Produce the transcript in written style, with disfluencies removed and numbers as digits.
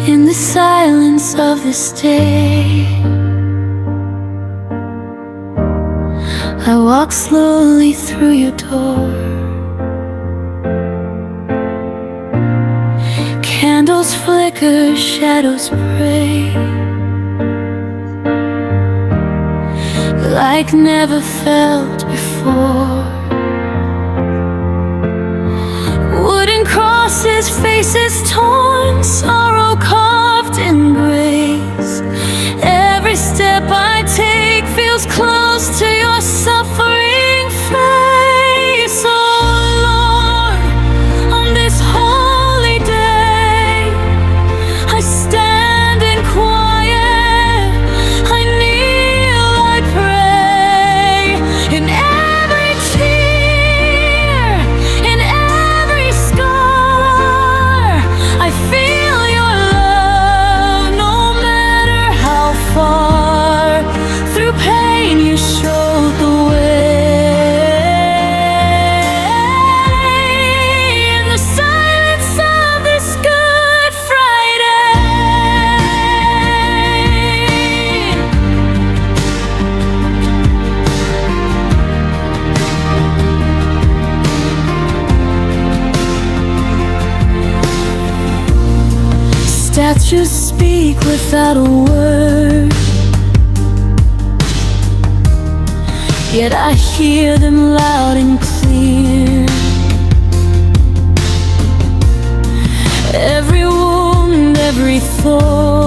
In the silence of this day, I walk slowly through your door. Candles flicker, shadows pray, like never felt before. Wooden crosses, faces torn, sorrow carved in grace. Every step I take feels close to your suffering face. Oh Lord, on this holy day, I stand in quiet, I kneel, I pray. In every tear, in every scar, I feel your love, no matter how far. Through pain you showed the way. In the silence of this Good Friday, statues speak without a word, yet I hear them loud and clear. Every wound, every thorn,